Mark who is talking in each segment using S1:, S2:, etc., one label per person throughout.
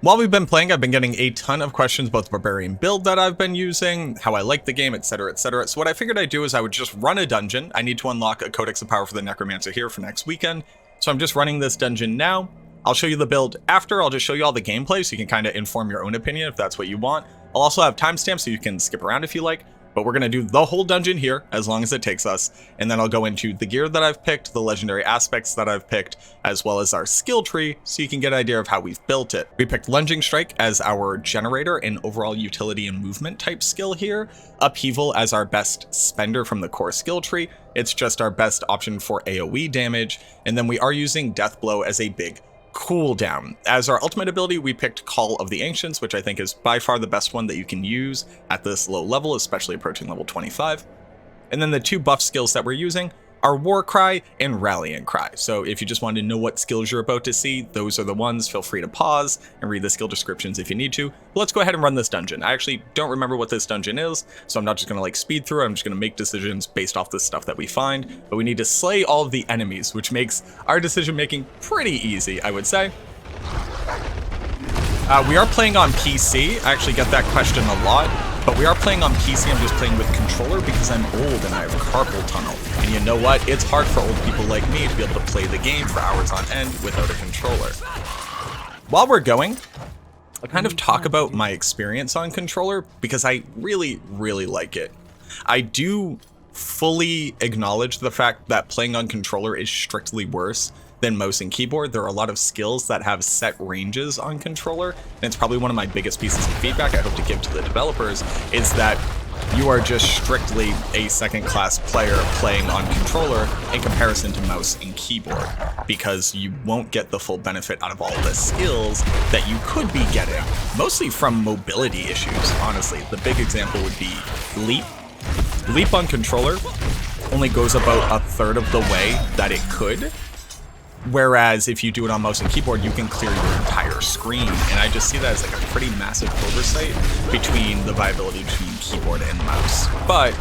S1: While we've been playing, I've been getting a ton of questions about the Barbarian Build that I've been using, how I like the game, etc, etc. So what I figured I'd do is I would just run a dungeon. I need to unlock a Codex of Power for the Necromancer here for next weekend. So I'm just running this dungeon now. I'll show you the build after. I'll just show you all the gameplay so you can kind of inform your own opinion if that's what you want. I'll also have timestamps so you can skip around if you like. But we're going to do the whole dungeon here, as long as it takes us, and then I'll go into the gear that I've picked, the legendary aspects that I've picked, as well as our skill tree, so you can get an idea of how we've built it. We picked Lunging Strike as our generator and overall utility and movement type skill here, Upheaval as our best spender from the core skill tree, it's just our best option for AoE damage, and then we are using Deathblow as a big cooldown. As our ultimate ability, we picked Call of the Ancients, which I think is by far the best one that you can use at this low level, especially approaching level 25. And then the two buff skills that we're using are War Cry and Rallying Cry. So if you just wanted to know what skills you're about to see, those are the ones. Feel free to pause and read the skill descriptions if you need to. But let's go ahead and run this dungeon. I actually don't remember what this dungeon is, so I'm not just gonna speed through it. I'm just gonna make decisions based off the stuff that we find. But we need to slay all of the enemies, which makes our decision making pretty easy, I would say. We are playing on PC. I actually get that question a lot, but we are playing on PC. I'm just playing with controller because I'm old and I have carpal tunnel. And you know what? It's hard for old people like me to be able to play the game for hours on end without a controller. While we're going, I'll kind of talk about my experience on controller because I really, really like it. I do fully acknowledge the fact that playing on controller is strictly worse than mouse and keyboard. There are a lot of skills that have set ranges on controller, and it's probably one of my biggest pieces of feedback I hope to give to the developers is that you are just strictly a second-class player playing on controller in comparison to mouse and keyboard, because you won't get the full benefit out of all the skills that you could be getting, mostly from mobility issues, honestly. The big example would be Leap. Leap on controller only goes about a third of the way that it could, whereas if you do it on mouse and keyboard, you can clear your entire screen. And I just see that as a pretty massive oversight between the viability between keyboard and mouse. But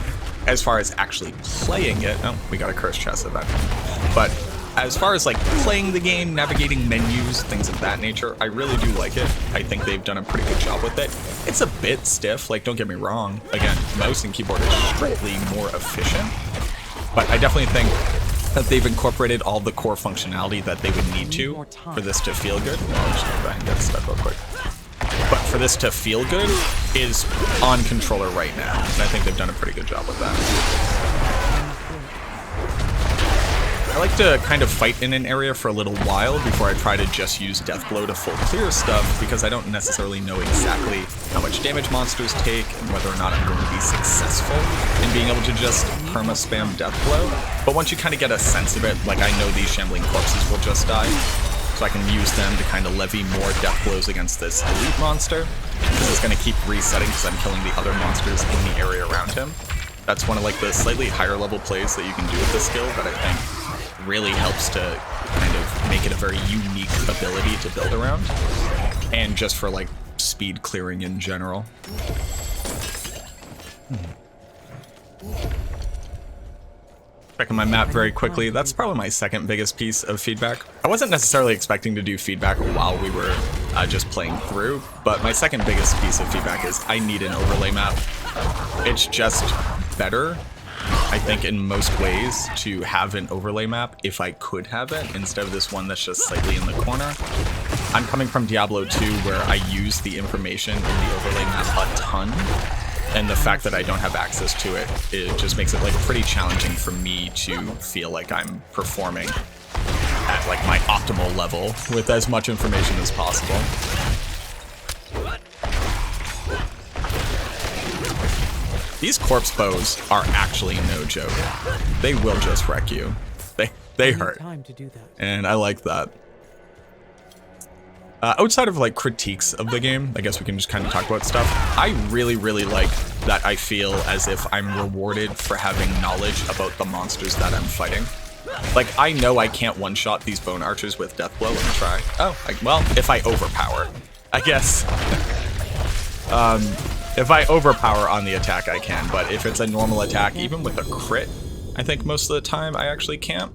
S1: as far as actually playing it, oh, we got a cursed chest event. But as far as playing the game, navigating menus, things of that nature, I really do like it. I think they've done a pretty good job with it. It's a bit stiff, don't get me wrong. Again, mouse and keyboard is strictly more efficient. But I definitely think that they've incorporated all the core functionality that they would need to for this to feel good. I'll just go back and get stuck real quick. But for this to feel good is on controller right now, and I think they've done a pretty good job with that. I like to kind of fight in an area for a little while before I try to just use Deathblow to full clear stuff, because I don't necessarily know exactly how much damage monsters take and whether or not I'm going to be successful in being able to just perma-spam Deathblow. But once you kind of get a sense of it, I know these shambling corpses will just die, so I can use them to kind of levy more Deathblows against this elite monster, because it's going to keep resetting because I'm killing the other monsters in the area around him. That's one of the slightly higher level plays that you can do with this skill that I think really helps to kind of make it a very unique ability to build around, and just for speed clearing in general. Checking my map very quickly, that's probably my second biggest piece of feedback. I wasn't necessarily expecting to do feedback while we were just playing through, but my second biggest piece of feedback is I need an overlay map. It's just better, I think, in most ways, to have an overlay map if I could have it, instead of this one that's just slightly in the corner. I'm coming from Diablo 2, where I use the information in the overlay map a ton, and the fact that I don't have access to it, it just makes it pretty challenging for me to feel like I'm performing at my optimal level with as much information as possible. These corpse bows are actually no joke. They will just wreck you. They hurt. And I like that. Outside of critiques of the game, I guess we can just kind of talk about stuff. I really, really like that I feel as if I'm rewarded for having knowledge about the monsters that I'm fighting. I know I can't one-shot these bone archers with Deathblow. Let me try. Oh, well, if I overpower, I guess. If I overpower on the attack, I can, but if it's a normal attack, even with a crit, I think most of the time I actually can't.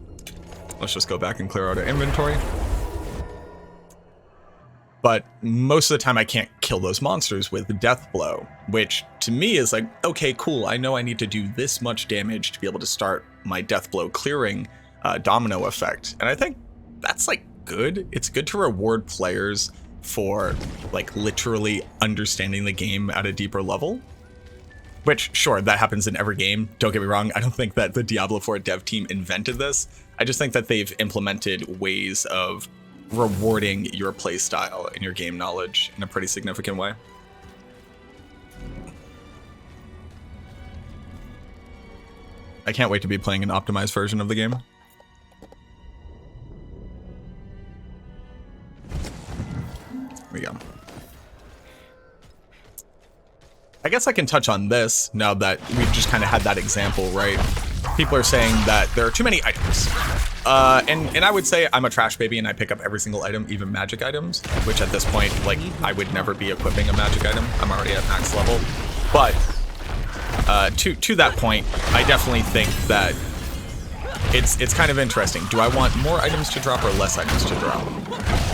S1: Let's just go back and clear out our inventory. But most of the time I can't kill those monsters with Deathblow, which to me is like, okay, cool. I know I need to do this much damage to be able to start my Deathblow clearing domino effect. And I think that's like good. It's good to reward players for like literally understanding the game at a deeper level. Which, sure, that happens in every game. Don't get me wrong. I don't think that the Diablo 4 dev team invented this. I just think that they've implemented ways of rewarding your playstyle and your game knowledge in a pretty significant way. I can't wait to be playing an optimized version of the game. Here we go. I guess I can touch on this now that we've just kind of had that example, right? People are saying that there are too many items. And I would say I'm a trash baby and I pick up every single item, even magic items, which at this point, like, I would never be equipping a magic item. I'm already at max level. But to that point, I definitely think that it's kind of interesting. Do I want more items to drop or less items to drop?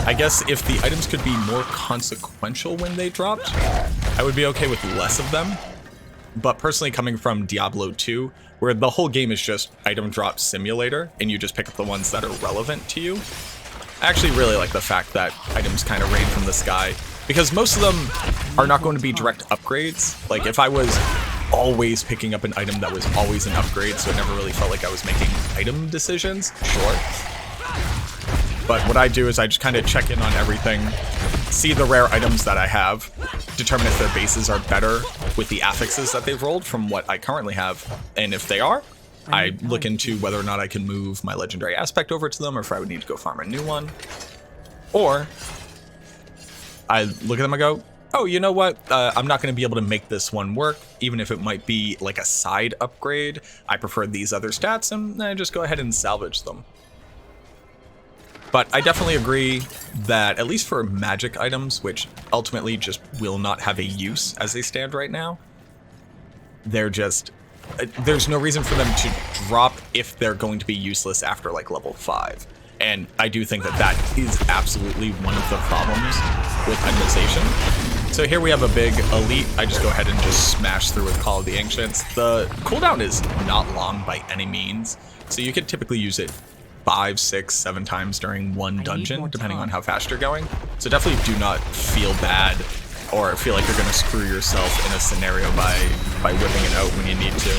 S1: I guess if the items could be more consequential when they dropped, I would be okay with less of them. But personally, coming from Diablo 2, where the whole game is just item drop simulator, and you just pick up the ones that are relevant to you, I actually really like the fact that items kind of rain from the sky, because most of them are not going to be direct upgrades. Like, if I was always picking up an item that was always an upgrade, so it never really felt like I was making item decisions, sure. But what I do is I just kind of check in on everything, see the rare items that I have, determine if their bases are better with the affixes that they've rolled from what I currently have, and if they are, I look into whether or not I can move my legendary aspect over to them, or if I would need to go farm a new one. Or I look at them and go, oh, you know what? I'm not going to be able to make this one work, even if it might be like a side upgrade. I prefer these other stats, and I just go ahead and salvage them. But I definitely agree that, at least for magic items, which ultimately just will not have a use as they stand right now, they're just... there's no reason for them to drop if they're going to be useless after, like, level 5. And I do think that that is absolutely one of the problems with itemization. So here we have a big elite. I just go ahead and just smash through with Call of the Ancients. The cooldown is not long by any means, so you could typically use it 5, 6, 7 times during one dungeon, depending on how fast you're going. So definitely do not feel bad or feel like you're going to screw yourself in a scenario by whipping it out when you need to.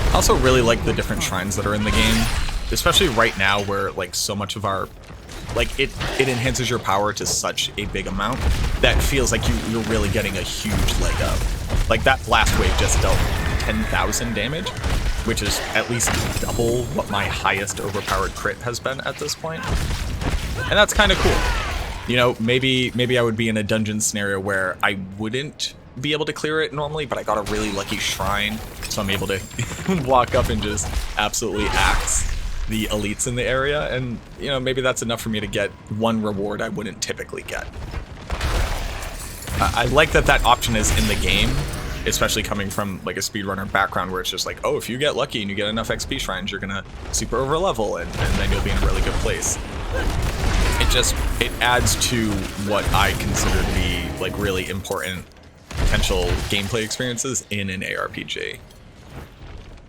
S1: I also really like the different shrines that are in the game, especially right now where like so much of our, like it enhances your power to such a big amount that feels like you're really getting a huge leg up. Like that blast wave just dealt 10,000 damage, which is at least double what my highest overpowered crit has been at this point. And that's kind of cool. You know, maybe I would be in a dungeon scenario where I wouldn't be able to clear it normally, but I got a really lucky shrine, so I'm able to walk up and just absolutely axe the elites in the area, and you know, maybe that's enough for me to get one reward I wouldn't typically get. I like that option is in the game, especially coming from like a speedrunner background where it's just like, oh, if you get lucky and you get enough XP shrines, you're gonna super over level and then you'll be in a really good place. It adds to what I consider to be like really important potential gameplay experiences in an ARPG.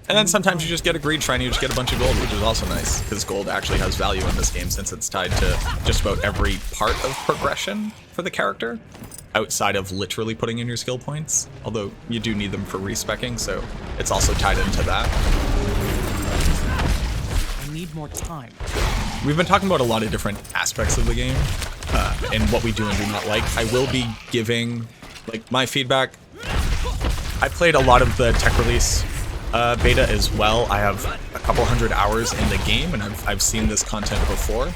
S1: And then sometimes you just get a greed shrine, you just get a bunch of gold, which is also nice, because gold actually has value in this game since it's tied to just about every part of progression for the character, outside of literally putting in your skill points, although you do need them for respecking, so it's also tied into that.
S2: I need more time.
S1: We've been talking about a lot of different aspects of the game, and what we do and do not like. I will be giving like my feedback. I played a lot of the tech release beta as well. I have a couple hundred hours in the game, and I've seen this content before.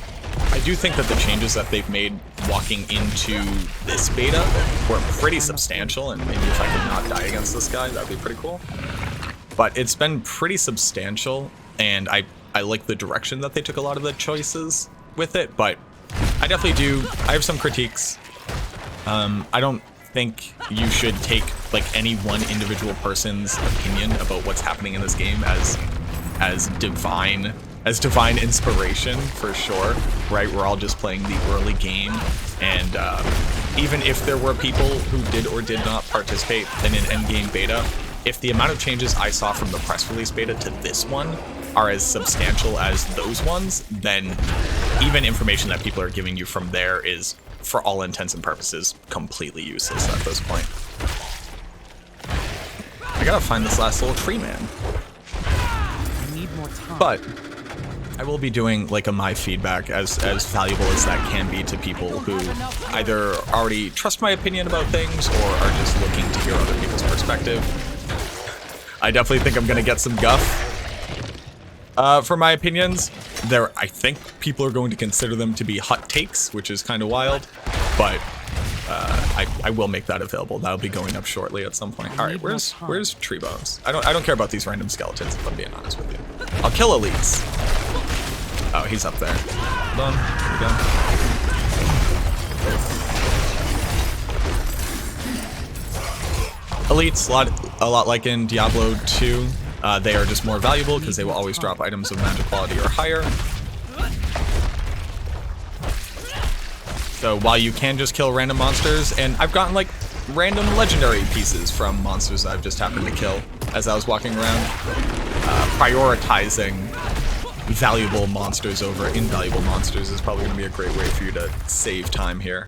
S1: I do think that the changes that they've made walking into this beta were pretty substantial, and maybe if I could not die against this guy, that'd be pretty cool. But it's been pretty substantial, and I like the direction that they took a lot of the choices with it, but I definitely do. I have some critiques. I don't think you should take like any one individual person's opinion about what's happening in this game as divine as divine inspiration for sure, right? We're all just playing the early game, and even if there were people who did or did not participate in an endgame beta, if the amount of changes I saw from the press release beta to this one are as substantial as those ones, then even information that people are giving you from there is, for all intents and purposes, completely useless at this point. I gotta find this last little tree man.
S2: I need more time.
S1: But I will be doing like a my feedback, as valuable as that can be to people who either already trust my opinion about things or are just looking to hear other people's perspective. I definitely think I'm gonna get some guff for my opinions. I think people are going to consider them to be hot takes, which is kind of wild, but I will make that available. That'll be going up shortly at some point. All right, where's Tree Bones? I don't care about these random skeletons, if I'm being honest with you. I'll kill elites. Oh, he's up there. Hold on. Here we go. Elites, a lot like in Diablo 2. They are just more valuable because they will always drop items of magic quality or higher. So while you can just kill random monsters, and I've gotten like random legendary pieces from monsters I've just happened to kill as I was walking around, prioritizing valuable monsters over invaluable monsters is probably going to be a great way for you to save time here.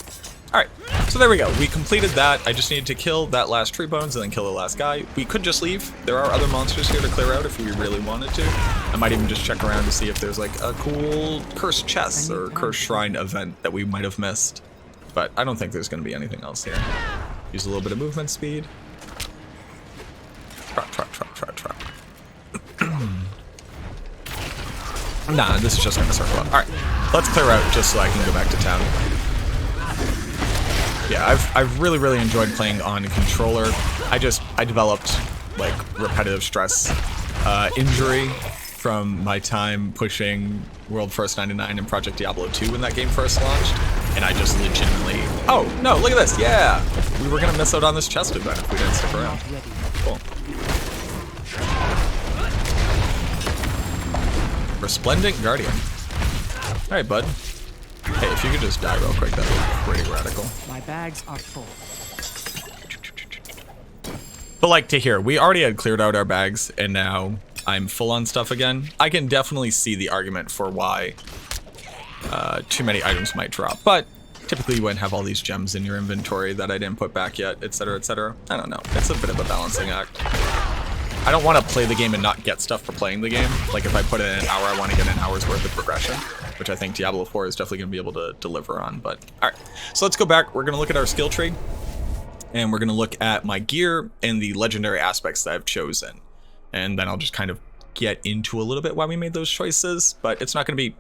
S1: Alright, so there we go. We completed that. I just needed to kill that last tree bones and then kill the last guy. We could just leave. There are other monsters here to clear out if we really wanted to. I might even just check around to see if there's like a cool cursed chest or cursed shrine event that we might have missed. But I don't think there's going to be anything else here. Use a little bit of movement speed. Trot. Nah, this is just going to circle up. Alright, let's clear out just so I can go back to town. Yeah, I've really enjoyed playing on controller. I developed like repetitive stress injury from my time pushing World First 99 and Project Diablo 2 when that game first launched, and I just legitimately... Oh, no, look at this, yeah! We were gonna miss out on this chest event if we didn't stick around. Cool. Resplendent Guardian. Alright, bud. Hey, if you could just die real quick, that would be pretty radical.
S2: My bags are full.
S1: But like to hear, we already had cleared out our bags, and now I'm full on stuff again. I can definitely see the argument for why too many items might drop, but typically you wouldn't have all these gems in your inventory that I didn't put back yet, etc., etc. I don't know. It's a bit of a balancing act. I don't want to play the game and not get stuff for playing the game. Like if I put in an hour, I want to get an hour's worth of progression, which I think Diablo 4 is definitely going to be able to deliver on. But all right, so let's go back. We're going to look at our skill tree, and we're going to look at my gear and the legendary aspects that I've chosen. And then I'll just kind of get into a little bit why we made those choices, but it's not going to be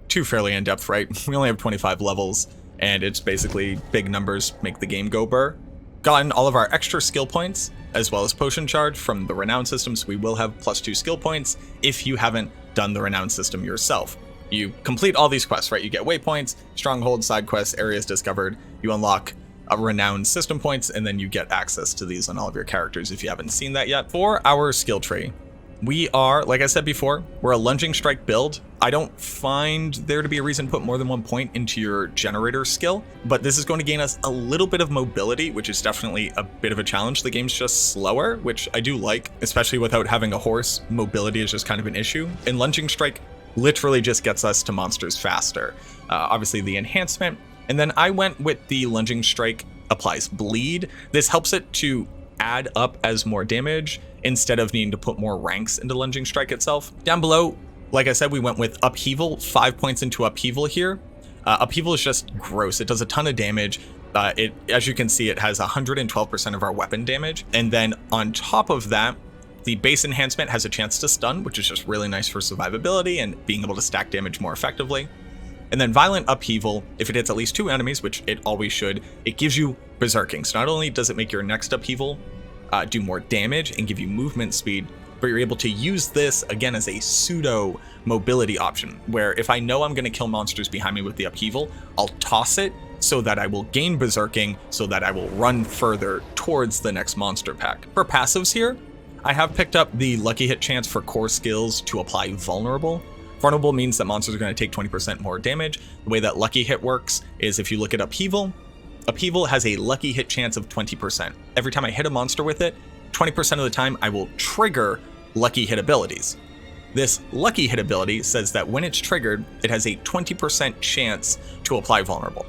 S1: too fairly in depth, right? We only have 25 levels, and it's basically big numbers make the game go burr. Gotten all of our extra skill points, as well as potion charge from the renown system, so we will have +2 skill points if you haven't done the renown system yourself. You complete all these quests, right? You get waypoints, stronghold, side quests, areas discovered, you unlock a renown system points, and then you get access to these on all of your characters if you haven't seen that yet. For our skill tree, we are, like I said before, we're a lunging strike build. I don't find there to be a reason to put more than 1 point into your generator skill, but this is going to gain us a little bit of mobility, which is definitely a bit of a challenge. The game's just slower, which I do like, especially without having a horse. Mobility is just kind of an issue, and lunging strike literally just gets us to monsters faster. Obviously the enhancement, and then I went with the lunging strike applies bleed. This helps it to add up as more damage instead of needing to put more ranks into lunging strike itself. Down below, like I said, we went with Upheaval, 5 points into Upheaval here. Upheaval is just gross. It does a ton of damage. As you can see, it has 112% of our weapon damage. And then on top of that, the base enhancement has a chance to stun, which is just really nice for survivability and being able to stack damage more effectively. And then Violent Upheaval, if it hits at least 2 enemies, which it always should, it gives you Berserking. So not only does it make your next Upheaval do more damage and give you movement speed, but you're able to use this again as a pseudo mobility option, where if I know I'm going to kill monsters behind me with the Upheaval, I'll toss it so that I will gain Berserking, so that I will run further towards the next monster pack. For passives here, I have picked up the lucky hit chance for core skills to apply Vulnerable. Vulnerable means that monsters are going to take 20% more damage. The way that lucky hit works is if you look at Upheaval, Upheaval has a lucky hit chance of 20%. Every time I hit a monster with it, 20% of the time I will trigger lucky hit abilities. This lucky hit ability says that when it's triggered, it has a 20% chance to apply vulnerable.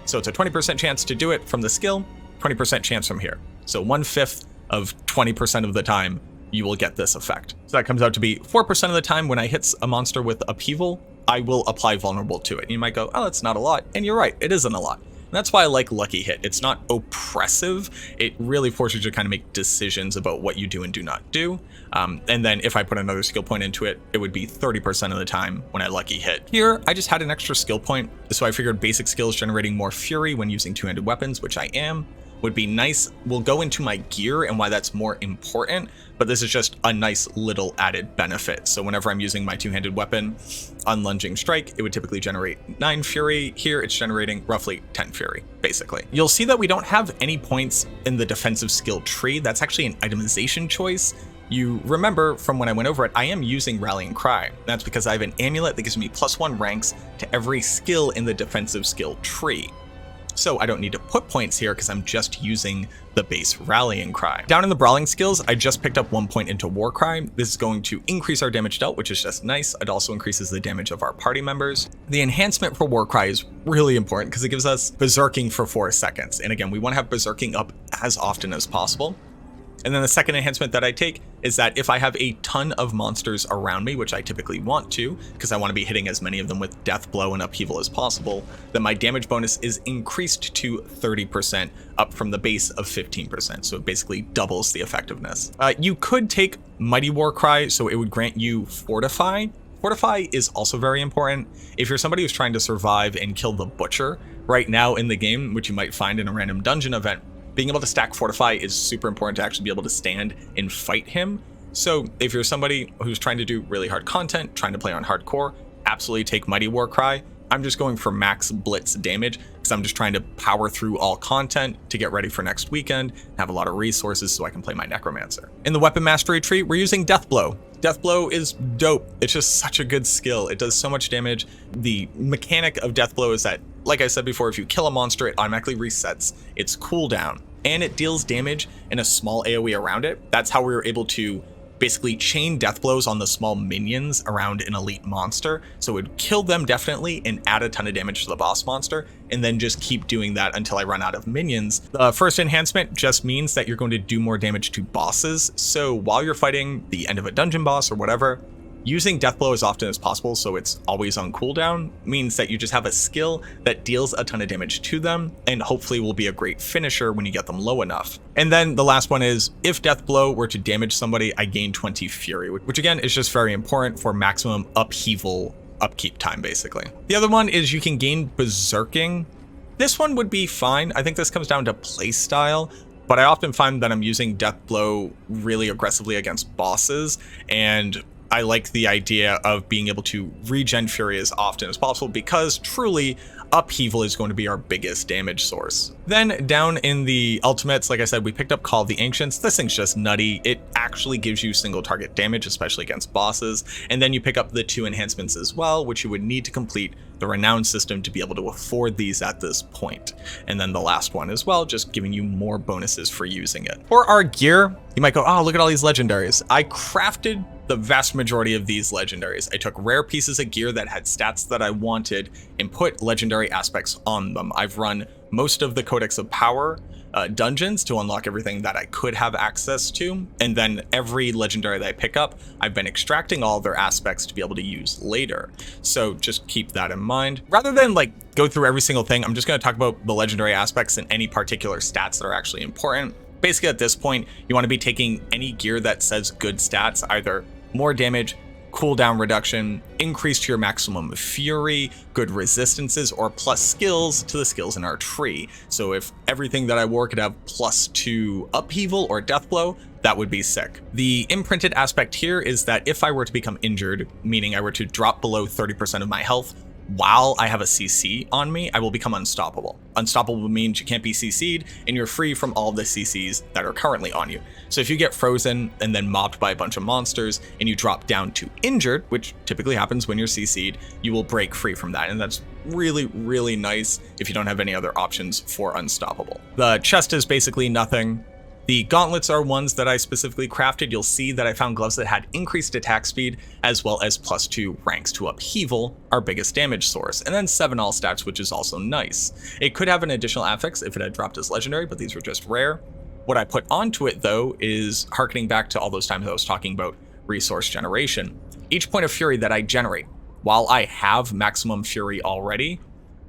S1: So it's a 20% chance to do it from the skill, 20% chance from here. So 1/5 of 20% of the time, you will get this effect. So that comes out to be 4% of the time when I hit a monster with Upheaval, I will apply vulnerable to it. And you might go, oh, that's not a lot. And you're right, it isn't a lot. And that's why I like Lucky Hit. It's not oppressive. It really forces you to kind of make decisions about what you do and do not do. And then if I put another skill point into it, it would be 30% of the time when I Lucky Hit. Here, I just had an extra skill point. So I figured basic skills generating more fury when using two-handed weapons, which I am, would be nice. We'll go into my gear and why that's more important, but this is just a nice little added benefit. So whenever I'm using my two-handed weapon on lunging strike, it would typically generate 9 fury. Here it's generating roughly 10 fury, basically. You'll see that we don't have any points in the defensive skill tree. That's actually an itemization choice. You remember from when I went over it, I am using Rallying Cry. That's because I have an amulet that gives me +1 ranks to every skill in the defensive skill tree. So I don't need to put points here because I'm just using the base Rallying Cry. Down in the brawling skills, I just picked up 1 point into War Cry. This is going to increase our damage dealt, which is just nice. It also increases the damage of our party members. The enhancement for War Cry is really important because it gives us berserking for 4 seconds. And again, we want to have berserking up as often as possible. And then the second enhancement that I take is that if I have a ton of monsters around me, which I typically want to, because I want to be hitting as many of them with Deathblow and Upheaval as possible, then my damage bonus is increased to 30%, up from the base of 15%. So it basically doubles the effectiveness. You could take Mighty War Cry, so it would grant you Fortify. Fortify is also very important. If you're somebody who's trying to survive and kill the Butcher right now in the game, which you might find in a random dungeon event, being able to stack Fortify is super important to actually be able to stand and fight him. So if you're somebody who's trying to do really hard content, trying to play on hardcore, absolutely take Mighty War Cry. I'm just going for max blitz damage because I'm just trying to power through all content to get ready for next weekend and have a lot of resources so I can play my Necromancer. In the weapon mastery tree, we're using Deathblow. Deathblow is dope. It's just such a good skill. It does so much damage. The mechanic of Deathblow is that, like I said before, if you kill a monster, it automatically resets its cooldown. And it deals damage in a small AoE around it. That's how we were able to basically chain death blows on the small minions around an elite monster. So it would kill them definitely and add a ton of damage to the boss monster, and then just keep doing that until I run out of minions. The first enhancement just means that you're going to do more damage to bosses. So while you're fighting the end of a dungeon boss or whatever, using Deathblow as often as possible, so it's always on cooldown, means that you just have a skill that deals a ton of damage to them and hopefully will be a great finisher when you get them low enough. And then the last one is, if Deathblow were to damage somebody, I gain 20 Fury, which again is just very important for maximum Upheaval upkeep time, basically. The other one is you can gain Berserking. This one would be fine. I think this comes down to playstyle, but I often find that I'm using Deathblow really aggressively against bosses, and I like the idea of being able to regen Fury as often as possible because truly Upheaval is going to be our biggest damage source. Then down in the ultimates, like I said, we picked up Call of the Ancients. This thing's just nutty. It actually gives you single target damage, especially against bosses. And then you pick up the 2 enhancements as well, which you would need to complete the Renown system to be able to afford these at this point. And then the last one as well, just giving you more bonuses for using it. For our gear, you might go, oh, look at all these legendaries. I crafted the vast majority of these legendaries. I took rare pieces of gear that had stats that I wanted and put legendary aspects on them. I've run most of the Codex of Power dungeons to unlock everything that I could have access to. And then every legendary that I pick up, I've been extracting all of their aspects to be able to use later. So just keep that in mind. Rather than like go through every single thing, I'm just going to talk about the legendary aspects and any particular stats that are actually important. Basically at this point, you want to be taking any gear that says good stats, either more damage, cooldown reduction, increase to your maximum fury, good resistances, or plus skills to the skills in our tree. So if everything that I wore could have +2 Upheaval or Deathblow, that would be sick. The imprinted aspect here is that if I were to become injured, meaning I were to drop below 30% of my health, while I have a CC on me, I will become unstoppable. Unstoppable means you can't be CC'd and you're free from all the CCs that are currently on you. So if you get frozen and then mobbed by a bunch of monsters and you drop down to injured, which typically happens when you're CC'd, you will break free from that. And that's really, really nice if you don't have any other options for unstoppable. The chest is basically nothing. The gauntlets are ones that I specifically crafted. You'll see that I found gloves that had increased attack speed as well as +2 ranks to Upheaval, our biggest damage source, and then 7 all stats, which is also nice. It could have an additional affix if it had dropped as legendary, but these were just rare. What I put onto it though is harkening back to all those times I was talking about resource generation. Each point of fury that I generate, while I have maximum fury already,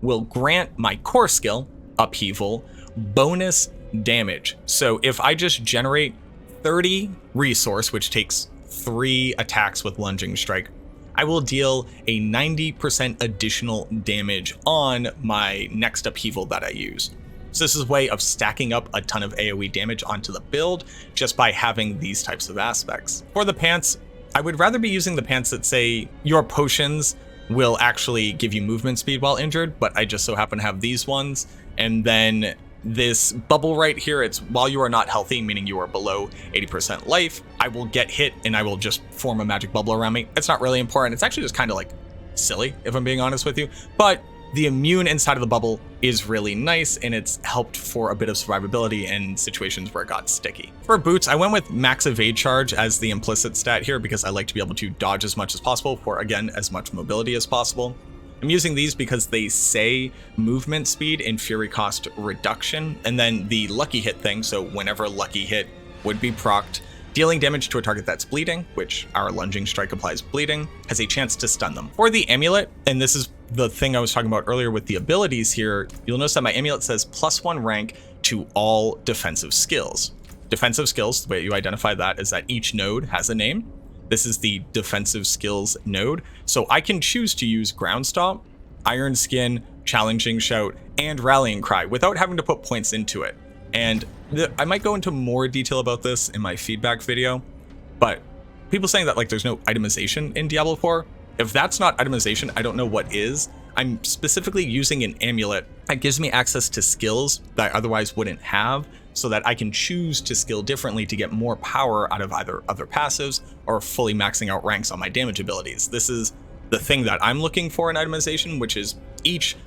S1: will grant my core skill, Upheaval, bonus damage. So if I just generate 30 resource, which takes 3 attacks with lunging strike, I will deal a 90% additional damage on my next Upheaval that I use. So this is a way of stacking up a ton of AoE damage onto the build just by having these types of aspects. For the pants, I would rather be using the pants that say your potions will actually give you movement speed while injured, but I just so happen to have these ones. And then this bubble right here, it's while you are not healthy, meaning you are below 80% life, I will get hit and I will just form a magic bubble around me. It's not really important. It's actually just kind of like silly, if I'm being honest with you, but the immune inside of the bubble is really nice and it's helped for a bit of survivability in situations where it got sticky. For boots, I went with max evade charge as the implicit stat here because I like to be able to dodge as much as possible for, again, as much mobility as possible. I'm using these because they say movement speed and fury cost reduction, and then the lucky hit thing, so whenever lucky hit would be procced, dealing damage to a target that's bleeding, which our lunging strike applies bleeding, has a chance to stun them. For the amulet, and this is the thing I was talking about earlier with the abilities here, you'll notice that my amulet says +1 rank to all defensive skills. Defensive skills, the way you identify that is that each node has a name. This is the defensive skills node. So I can choose to use Ground Stomp, Iron Skin, Challenging Shout, and Rallying Cry without having to put points into it. And I might go into more detail about this in my feedback video, but people saying that like there's no itemization in Diablo 4, if that's not itemization, I don't know what is. I'm specifically using an amulet that gives me access to skills that I otherwise wouldn't have, so that I can choose to skill differently to get more power out of either other passives or fully maxing out ranks on my damage abilities. This is the thing that I'm looking for in itemization, which is each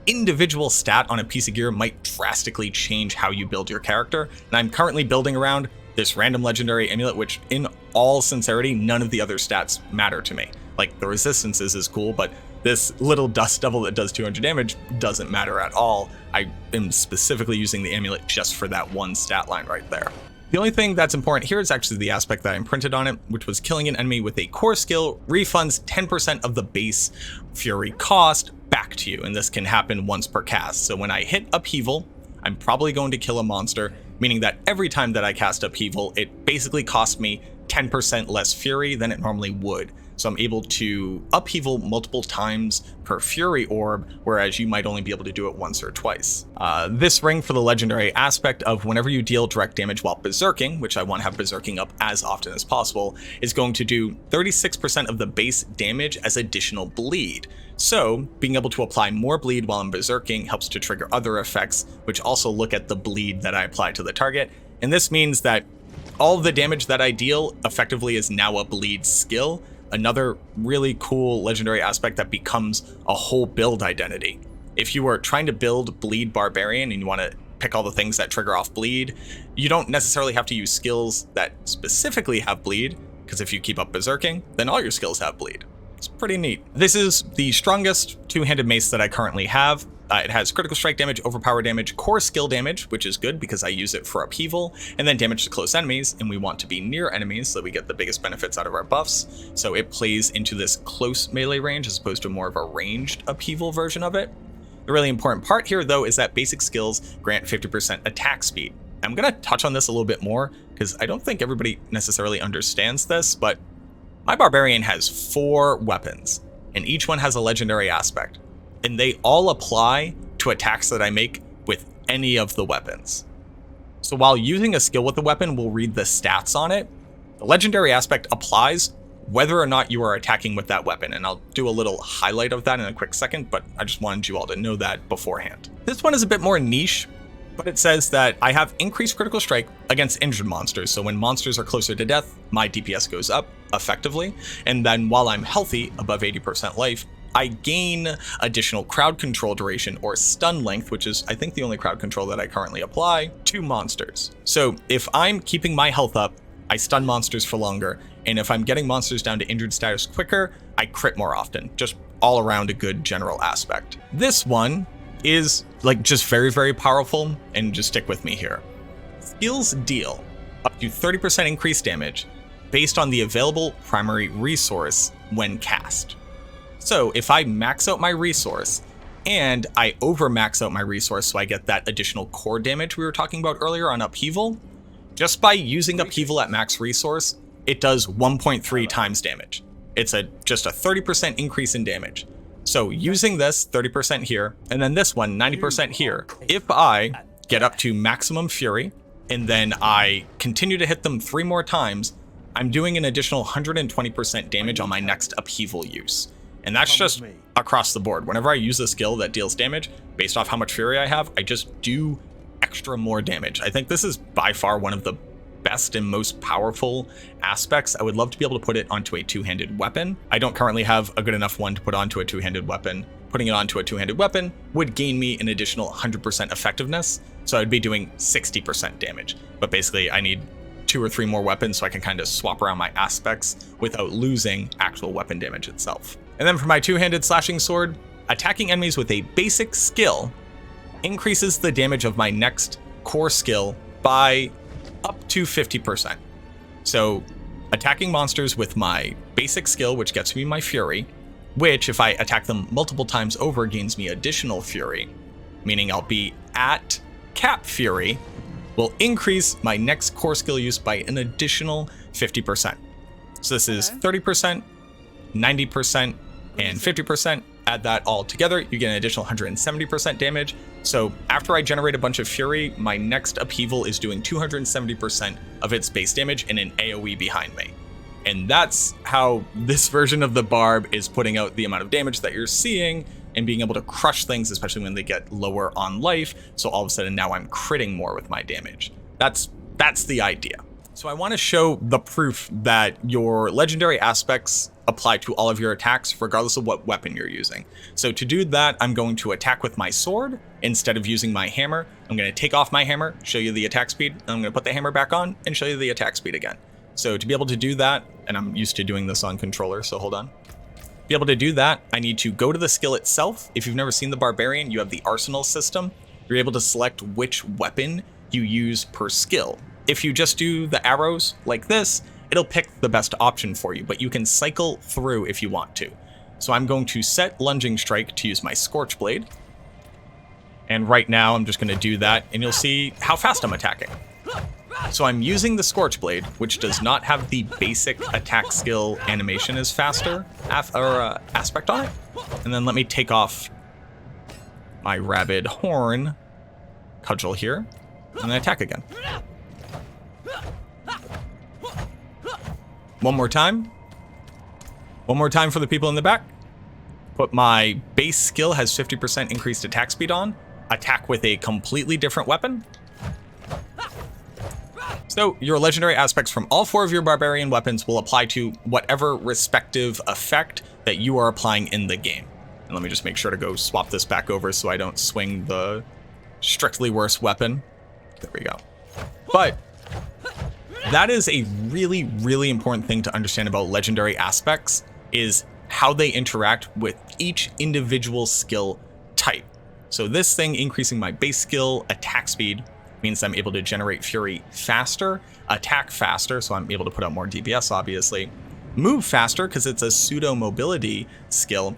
S1: individual stat on a piece of gear might drastically change how you build your character. And I'm currently building around this random legendary amulet, which in all sincerity, none of the other stats matter to me. Like the resistances is cool, but this little dust devil that does 200 damage doesn't matter at all. I am specifically using the amulet just for that one stat line right there. The only thing that's important here is actually the aspect that I imprinted on it, which was killing an enemy with a core skill refunds 10% of the base fury cost back to you, and this can happen once per cast. So when I hit Upheaval, I'm probably going to kill a monster, meaning that every time that I cast Upheaval, it basically costs me 10% less fury than it normally would. So I'm able to Upheaval multiple times per fury orb, whereas you might only be able to do it once or twice. This ring for the legendary aspect of whenever you deal direct damage while berserking, which I want to have berserking up as often as possible, is going to do 36% of the base damage as additional bleed. So being able to apply more bleed while I'm berserking helps to trigger other effects, which also look at the bleed that I apply to the target. And this means that all of the damage that I deal effectively is now a bleed skill. Another really cool legendary aspect that becomes a whole build identity. If you are trying to build Bleed Barbarian and you want to pick all the things that trigger off bleed, you don't necessarily have to use skills that specifically have bleed, because if you keep up berserking, then all your skills have bleed. It's pretty neat. This is the strongest two-handed mace that I currently have. It has critical strike damage, overpower damage, core skill damage, which is good because I use it for Upheaval, and then damage to close enemies, and we want to be near enemies so we get the biggest benefits out of our buffs. So it plays into this close melee range as opposed to more of a ranged Upheaval version of it. The really important part here, though, is that basic skills grant 50% attack speed. I'm going to touch on this a little bit more because I don't think everybody necessarily understands this, but my Barbarian has 4 weapons, and each one has a legendary aspect. And they all apply to attacks that I make with any of the weapons. So while using a skill with the weapon will read the stats on it, the legendary aspect applies whether or not you are attacking with that weapon. And I'll do a little highlight of that in a quick second, but I just wanted you all to know that beforehand. This one is a bit more niche, but it says that I have increased critical strike against injured monsters. So when monsters are closer to death, my DPS goes up effectively. And then while I'm healthy, above 80% life, I gain additional crowd control duration or stun length, which is I think the only crowd control that I currently apply to monsters. So if I'm keeping my health up, I stun monsters for longer. And if I'm getting monsters down to injured status quicker, I crit more often. Just all around a good general aspect. This one is like just very, very powerful, and just stick with me here. Skills deal up to 30% increased damage based on the available primary resource when cast. So if I max out my resource and I over max out my resource so I get that additional core damage we were talking about earlier on Upheaval, just by using Upheaval at max resource, it does 1.3 times damage. It's just a 30% increase in damage. So using this 30% here, and then this one 90% here, if I get up to maximum fury, and then I continue to hit them 3 more times, I'm doing an additional 120% damage on my next Upheaval use. And that's just across the board. Whenever I use a skill that deals damage, based off how much fury I have, I just do extra more damage. I think this is by far one of the best and most powerful aspects. I would love to be able to put it onto a two-handed weapon. I don't currently have a good enough one to put onto a two-handed weapon. Putting it onto a two-handed weapon would gain me an additional 100% effectiveness, so I'd be doing 60% damage. But basically, I need 2 or 3 more weapons so I can kind of swap around my aspects without losing actual weapon damage itself. And then for my two-handed slashing sword, attacking enemies with a basic skill increases the damage of my next core skill by up to 50%. So attacking monsters with my basic skill, which gets me my fury, which if I attack them multiple times over gains me additional fury, meaning I'll be at cap fury, will increase my next core skill use by an additional 50%. So this is 30%, 90%, and 50%. Add that all together, you get an additional 170% damage. So after I generate a bunch of fury, my next Upheaval is doing 270% of its base damage and an AoE behind me. And that's how this version of the Barb is putting out the amount of damage that you're seeing and being able to crush things, especially when they get lower on life. So all of a sudden now I'm critting more with my damage. That's the idea. So I want to show the proof that your legendary aspects apply to all of your attacks, regardless of what weapon you're using. So to do that, I'm going to attack with my sword instead of using my hammer. I'm going to take off my hammer, show you the attack speed, and I'm going to put the hammer back on and show you the attack speed again. So to be able to do that, and I'm used to doing this on controller, so hold on. To be able to do that, I need to go to the skill itself. If you've never seen the Barbarian, you have the arsenal system. You're able to select which weapon you use per skill. If you just do the arrows like this, it'll pick the best option for you, but you can cycle through if you want to. So I'm going to set Lunging Strike to use my Scorch Blade. And right now I'm just going to do that, and you'll see how fast I'm attacking. So I'm using the Scorch Blade, which does not have the basic attack skill animation as faster aspect on it. And then let me take off my Rabid Horn cudgel here, and then attack again. One more time. One more time for the people in the back. Put my base skill has 50% increased attack speed on. Attack with a completely different weapon. So your legendary aspects from all 4 of your barbarian weapons will apply to whatever respective effect that you are applying in the game. And let me just make sure to go swap this back over so I don't swing the strictly worse weapon. There we go. But that is a really, really important thing to understand about legendary aspects, is how they interact with each individual skill type. So this thing increasing my base skill attack speed means I'm able to generate fury faster, attack faster, so I'm able to put out more DPS obviously, move faster because it's a pseudo mobility skill,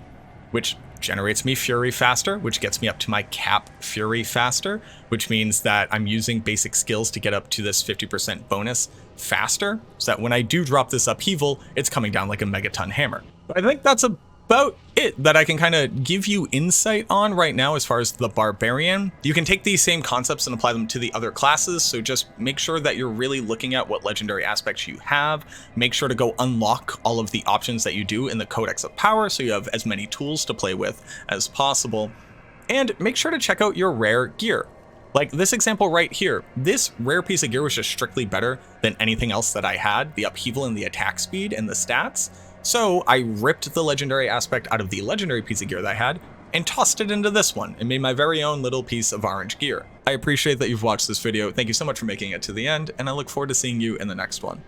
S1: which generates me fury faster, which gets me up to my cap fury faster, which means that I'm using basic skills to get up to this 50% bonus faster, so that when I do drop this Upheaval, it's coming down like a megaton hammer. But I think that's a about it that I can kind of give you insight on right now as far as the Barbarian. You can take these same concepts and apply them to the other classes, so just make sure that you're really looking at what legendary aspects you have. Make sure to go unlock all of the options that you do in the Codex of Power so you have as many tools to play with as possible. And make sure to check out your rare gear. Like this example right here, this rare piece of gear was just strictly better than anything else that I had, the upheaval and the attack speed and the stats. So I ripped the legendary aspect out of the legendary piece of gear that I had and tossed it into this one and made my very own little piece of orange gear. I appreciate that you've watched this video. Thank you so much for making it to the end, and I look forward to seeing you in the next one.